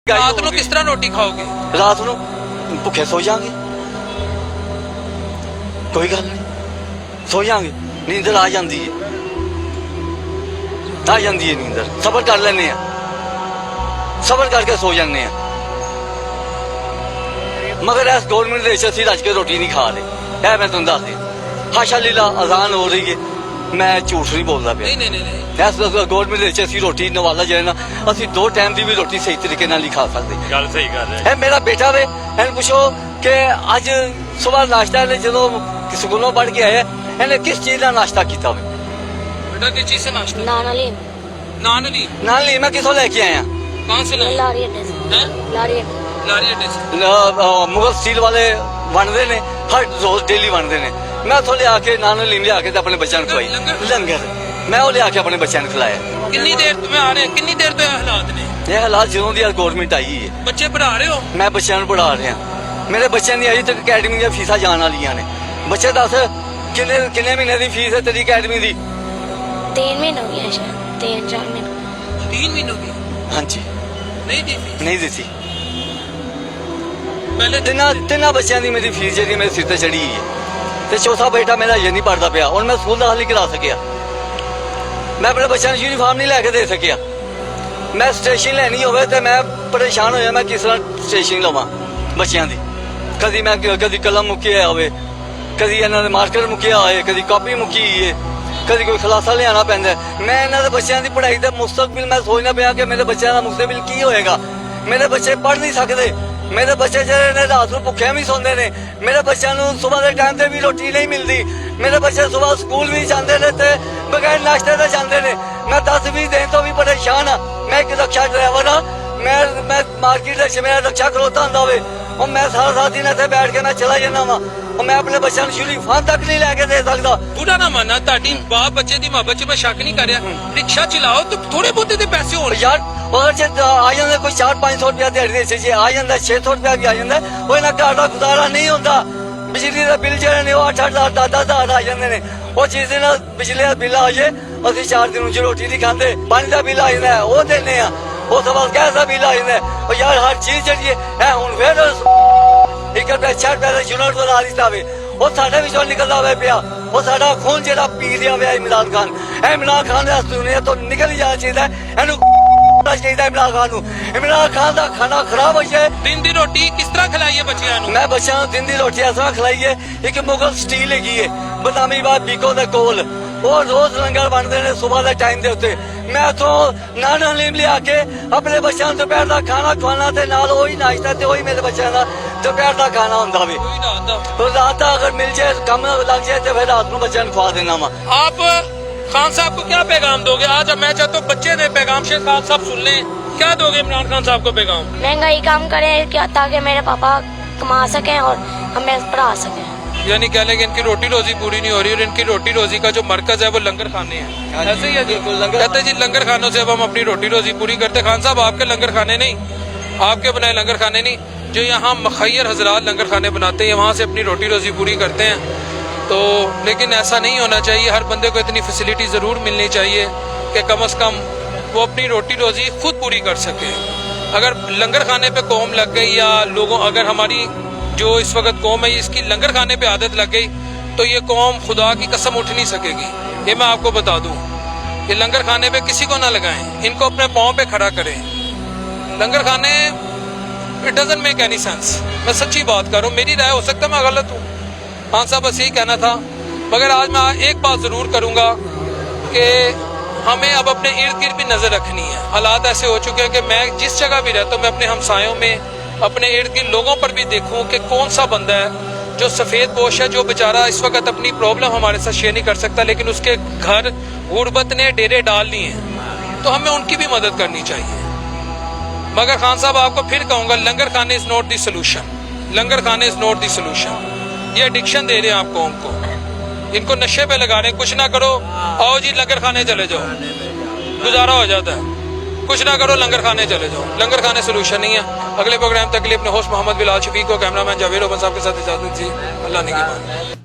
रात ਨੂੰ किस तरह रोटी खाओगे? रात ਨੂੰ ਭੁੱਖੇ ਸੋ ਜਾਾਂਗੇ, ਕੋਈ ਗੱਲ ਨਹੀਂ, ਸੋ ਜਾਾਂਗੇ, ਨੀਂਦਰ ਆ ਜਾਂਦੀ ਹੈ, ਆ ਜਾਂਦੀ ਹੈ ਨੀਂਦਰ, ਸਬਰ ਕਰ ਲੈਂਦੇ ਆ, ਸਬਰ ਕਰਕੇ ਸੋ ਜਾਂਦੇ ਆ। मगर इस गवर्नमेंट ਦੇ ਵਿੱਚ ਅਸੀਂ ਰੱਜ ਕੇ ਰੋਟੀ ਨਹੀਂ ਖਾ ਰਹੇ, ਇਹ ਮੈਂ ਤੁਹਾਨੂੰ ਦੱਸ ਦਿਆਂ। ਹਾਸ਼ਾ ਲੀਲਾ ਅਜ਼ਾਨ ਹੋ ਰਹੀ ਹੈ, मैं झूठ नहीं बोलता पे। नहीं इस गवर्नमेंट असी रोटी नवाला जो है ना, असी 2 टाइम की भी रोटी सही तरीके नहीं खा सकते। गल सही गल है। मेरा बेटा वे इन पूछो कि अज सुबह नाश्ता ने जो स्कूलों पढ़ के आया, इन्हें किस चीज का नाश्ता किया? बेटा किस चीज से नाश्ता? नान हलीम। नान हलीम? नान हलीम मैं किसों लेके आया? कौन से लाए? लारी अड्डे से। हैं? लारी अड्डे। लारी अड्डे से। मुगल स्टील वाले बनते ने, हर रोज डेली बनते ने। मैं उतो लिया के नान हलीम लिया के अपने बच्चों को खवाई, लंगर मैं वो लिया के अपने बच्चों को खिलाया। कितनी देर तुम्हें आ रहे हैं? कितनी देर तो हालात ने? ये हालात जो दी गवर्नमेंट आई है, बच्चे पढ़ा रहे हो? मैं बच्चों को पढ़ा रहा, मेरे बच्चों की अजे तक अकैडमी दी फीसा जाने वाली ने। बच्चे दस किन्ने किन्ने महीने की फीस है तेरी अकैडमी की? 3 महीने हो गए शायद, 3-4 महीने। 3 महीनों की? हाँ जी, नहीं दी फीस? नहीं दी थी। पहले तिना बच्चों की मेरी फीस जी मेरे सिर ते चढ़ी है, तो चौथा बेटा मेरा ये नहीं पढ़ता पाया, और मैं स्कूल दाखिल नहीं करा सकिया, मैं अपने बच्चों को यूनीफॉर्म नहीं लैके दे सकिया। मैं स्टेशन लैनी हो तो मैं परेशान होया, मैं किस तरह स्टेशन लवां बच्चों की। कभी मैं कभी कलम मुक्की हो, कभी इन्होंने मार्कर मुक्या हो, कभी कॉपी मुक्की है, कभी कोई खुलासा लिया पैंदा। मैं इन्होंने बच्चों की पढ़ाई का मुस्तकबिल मैं सोचना पाया कि मेरे बच्चों का मुस्तकबिल की होएगा। मेरे बच्चे पढ़ नहीं सकते, मेरे बच्चे जो रात को भुखे भी सोते हैं, मेरे बच्चों को सुबह के टाइम से भी रोटी नहीं मिलती, मेरे बच्चे सुबह स्कूल भी जाते हैं तो बगैर नाश्ते से जाते हैं। मैं 10-20 दिन तो भी परेशान हाँ। मैं एक रक्षा ड्राइवर हाँ, मैं मार्केट मेरा रक्षा खलोता होंगे और मैं सारा दिन इतने बैठ के मैं चला जाना वा, और मैं अपने बच्चों को यूनीफॉर्म तक नहीं लैके दे सकता। पूरा ना मानना ताड़ी बाप बच्चे की मोहब्बत च मैं शक नहीं कर रहा, रिक्शा चलाओ तो थोड़े बहुते ते पैसे हो यार, अगर आ जाता कोई 400-500 रुपया दिहाड़ी से आ जाता, 600 रुपया भी आ जाता, वो इन्हें घर का गुजारा नहीं होता। बिजली का बिल जो 8-8 10-10 आ जाते हैं, वो चीज ना बिजली का बिल आ जाए, असं 4 दिन च रोटी नहीं खाते, पानी का बिल आ जाता है वो देने, वो सब गैस का बिल आ जाता है। और यार हर चीज जी है हूँ फिर 1 रुपया 6 रुपया यूनिट बना दिता वे, वो साढ़े भी निकलता हुआ पिया, वो साढ़ा खून जो पी लिया हुआ इमरान खान। इमरान खान दुनिया तो निकल ही जाना चाहिए, इमरान खान का खाना खराब हो जाए। दिन की रोटी किस तरह खिलाई है बच्चियां नूं? मैं बच्चों को दिन की रोटी इस तरह खिलाई है, एक मुगल स्टील हैगी है बदामी बाग बीको के कोल, वो रोज लंगर बनते हैं सुबह के टाइम के उत्ते। मैं उतो नान हलीम लिया के अपने बच्चों को दोपहर का खाना खवाना, नाल वही नाश्ता ते वही मेरे बच्चों का दोपहर का खाना होंदा वे। कोई रात दा। तो रात का अगर मिल जाए, कम लग जाए तो फिर रात को बच्चों को खवा देना वा। आप खान साहब को क्या पैगाम दोगे? आज मैं चाहता हूँ बच्चे ने पैगाम शेख खान साहब सुन लें, क्या दोगे इमरान खान साहब को पैगाम? महंगाई कम करे ताकि मेरे पापा कमा सकें और हमें पढ़ा सकें। यानी कह लेंगे इनकी रोटी रोजी पूरी नहीं हो रही, और इनकी रोटी रोजी का जो मरकज है वो लंगर खाने हैं, ऐसे ही है जी। कहते जी लंगर खानों से अब हम अपनी रोटी रोजी पूरी करते। खान साहब आपके लंगर खाने नहीं, आपके बनाए लंगर खाने नहीं, जो यहाँ मखैर हजरात लंगर खाने बनाते हैं वहाँ से अपनी रोटी रोजी पूरी करते हैं। तो लेकिन ऐसा नहीं होना चाहिए, हर बंदे को इतनी फैसिलिटी ज़रूर मिलनी चाहिए कि कम अज़ कम वो अपनी रोटी रोजी खुद पूरी कर सके। अगर लंगर खाने पे कौम लग गई, या लोगों अगर हमारी जो इस वक्त कौम है इसकी लंगर खाने पे आदत लग गई, तो ये कौम खुदा की कसम उठ नहीं सकेगी। ये मैं आपको बता दूं, ये लंगर खाने पे किसी को ना लगाएं, इनको अपने पाँव पे खड़ा करें। लंगर खाने it doesn't make any sense, मैं सच्ची बात कर रहा हूँ, मेरी राय हो सकता है मैं गलत हूँ। हाँ साहब बस यही कहना था, मगर आज मैं एक बात ज़रूर करूँगा कि हमें अब अपने इर्द गिर्द भी नज़र रखनी है। हालात ऐसे हो चुके हैं कि मैं जिस जगह भी रहता हूँ, मैं अपने हमसायों में, अपने इर्द गिर्द लोगों पर भी देखूँ कि कौन सा बंदा है जो सफ़ेद पोश है, जो बेचारा इस वक्त अपनी प्रॉब्लम हमारे साथ शेयर नहीं कर सकता, लेकिन उसके घर गुर्बत ने डेरे डाल लिए हैं, तो हमें उनकी भी मदद करनी चाहिए। मगर खान साहब आपको फिर कहूँगा, लंगर खाने इज़ नॉट द सोल्यूशन, लंगर खाने इज़ नॉट द सोल्यूशन। ये एडिक्शन दे रहे हैं आप कौम को, इनको नशे पे लगा रहे हैं। कुछ ना करो, आओ जी लंगर खाने चले जाओ, गुजारा हो जाता है। कुछ ना करो, लंगर खाने चले जाओ, लंगर खाने सोल्यूशन नहीं है। अगले प्रोग्राम तक के लिए अपने होस्ट मोहम्मद बिलाल शफीक को, कैमरामैन जावेद ओबन साहब के साथ इजाजत दी। अल्लाह ने की मान।